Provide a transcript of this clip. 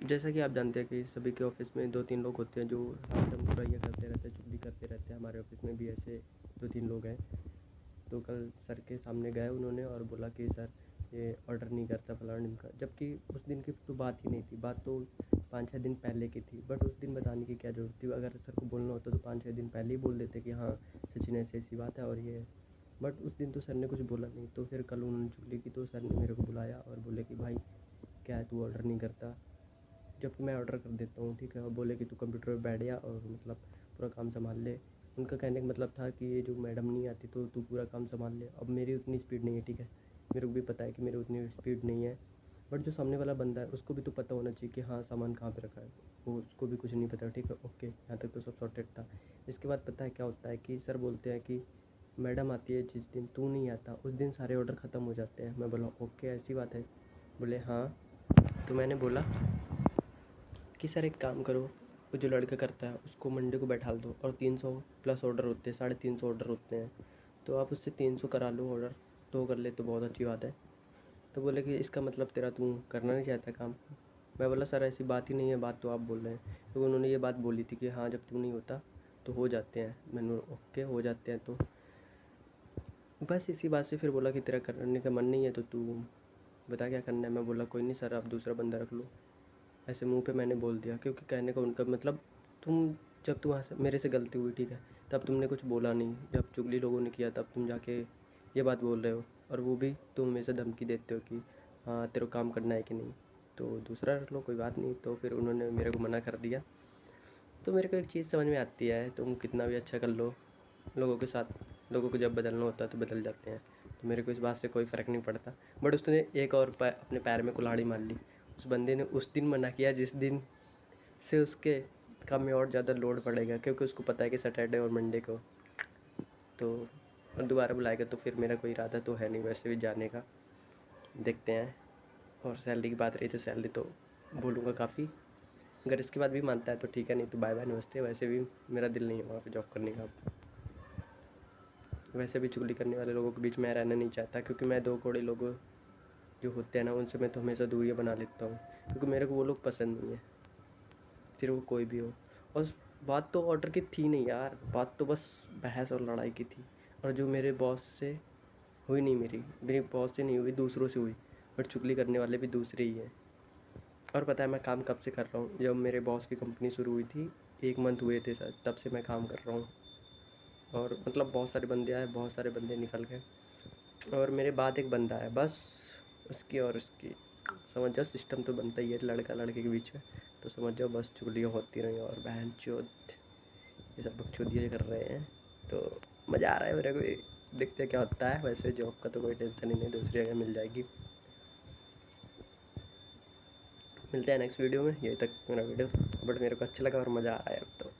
जैसा कि आप जानते हैं कि सभी के ऑफिस में 2-3 लोग होते हैं जो हरदम बुराइयाँ करते रहते हैं, चुगली करते रहते हैं। हमारे ऑफिस में भी ऐसे 2-3 लोग हैं। तो कल सर के सामने गए उन्होंने और बोला कि सर ये ऑर्डर नहीं करता फलाना ढिमका, जबकि उस दिन की तो बात ही नहीं थी। बात तो 5-6 दिन पहले की थी, बट उस दिन बताने की क्या ज़रूरत थी। अगर सर को बोलना होता तो 5-6 दिन पहले ही बोल देते कि हाँ सचिन ऐसी ऐसी बात है और ये है। बट उस दिन तो सर ने कुछ बोला नहीं। तो फिर कल उन्होंने चुगली की तो सर ने मेरे को बुलाया और बोले कि भाई क्या है, तू ऑर्डर नहीं करता, जबकि मैं ऑर्डर कर देता हूँ, ठीक है। और बोले कि तू कंप्यूटर पे बैठ जा और मतलब पूरा काम संभाल ले। उनका कहने का मतलब था कि ये जो मैडम नहीं आती तो तू पूरा काम संभाल ले। अब मेरी उतनी स्पीड नहीं है, ठीक है, मेरे को भी पता है कि मेरी उतनी स्पीड नहीं है। बट जो सामने वाला बंदा है उसको भी तो पता होना चाहिए कि हाँ सामान कहाँ पे रखा है। वो उसको भी कुछ नहीं पता, ठीक है, ओके, यहाँ तक तो सब सॉर्टेड था। इसके बाद पता है क्या होता है कि सर बोलते हैं कि मैडम आती है जिस दिन तू नहीं आता उस दिन सारे ऑर्डर ख़त्म हो जाते हैं। मैं बोला ओके ऐसी बात है। बोले हाँ। तो मैंने बोला कि सर एक काम करो, वो जो लड़का करता है उसको मंडे को बैठा दो और 300 प्लस ऑर्डर होते हैं, 350 ऑर्डर होते हैं, तो आप उससे 300 करा लो ऑर्डर, 2 कर ले तो बहुत अच्छी बात है। तो बोले कि इसका मतलब तेरा तू करना नहीं चाहता काम। मैं बोला सर ऐसी बात ही नहीं है, बात तो आप बोल रहे हैं। तो उन्होंने ये बात बोली थी कि हाँ जब तू नहीं होता तो हो जाते हैं। मैंने ओके हो जाते हैं। तो बस इसी बात से फिर बोला कि तेरा करने का मन नहीं है तो तू बता क्या करना है। मैं बोला कोई नहीं सर, आप दूसरा बंदा रख लो। ऐसे मुंह पे मैंने बोल दिया, क्योंकि कहने का उनका मतलब तुम जब तुम्हारे से मेरे से गलती हुई, ठीक है, तब तुमने कुछ बोला नहीं। जब चुगली लोगों ने किया तब तुम जाके ये बात बोल रहे हो, और वो भी तुम हमेशा धमकी देते हो कि हाँ तेरे को काम करना है कि नहीं, तो दूसरा रख लो कोई बात नहीं। तो फिर उन्होंने मेरे को मना कर दिया। तो मेरे को एक चीज़ समझ में आती है, तुम कितना भी अच्छा कर लो, लोगों के साथ लोगों को जब बदलना होता है तो बदल जाते हैं। तो मेरे को इस बात से कोई फ़र्क नहीं पड़ता। बट उसने एक और अपने पैर में कुल्हाड़ी मार ली। उस बंदे ने उस दिन मना किया जिस दिन से उसके काम में और ज़्यादा लोड पड़ेगा, क्योंकि उसको पता है कि सैटरडे और मंडे को तो और दोबारा बुलाएगा। तो फिर मेरा कोई इरादा तो है नहीं वैसे भी जाने का, देखते हैं। और सैलरी की बात रही तो सैलरी तो बोलूँगा काफ़ी, अगर इसके बाद भी मानता है तो ठीक है, नहीं तो बाय बाय नमस्ते। वैसे भी मेरा दिल नहीं है वहाँ पे जॉब करने का। वैसे भी चुगली करने वाले लोगों के बीच में रहना नहीं चाहता, क्योंकि मैं 2 कौड़े लोग जो होते हैं ना उनसे मैं तो हमेशा दूरियाँ बना लेता हूँ, क्योंकि मेरे को वो लोग पसंद नहीं है, फिर वो कोई भी हो। और बात तो ऑर्डर की थी नहीं यार, बात तो बस बहस और लड़ाई की थी। और जो मेरे बॉस से हुई नहीं, मेरी बॉस से नहीं हुई, दूसरों से हुई। बट चुगली करने वाले भी दूसरे ही हैं। और पता है मैं काम कब से कर रहा हूँ? जब मेरे बॉस की कंपनी शुरू हुई थी, 1 मंथ हुए थे शायद, तब से मैं काम कर रहा हूँ। और मतलब बहुत सारे बंदे आए, बहुत सारे बंदे निकल गए, और मेरे बाद एक बंदा है बस। उसकी और उसकी समझ जाओ सिस्टम तो बनता ही है लड़का लड़के के बीच में। तो समझ जाओ बस चुगलियाँ होती रही और बहन चोद ये सब बकचोदियाँ कर रहे हैं। तो मज़ा आ रहा है मेरे को, देखते हैं क्या होता है। वैसे जॉब का तो कोई टेंशन ही नहीं, दूसरी जगह मिल जाएगी। मिलते हैं नेक्स्ट वीडियो में। यही तक मेरा वीडियो, बट मेरे को अच्छा लगा और मज़ा आ रहा है अब तो।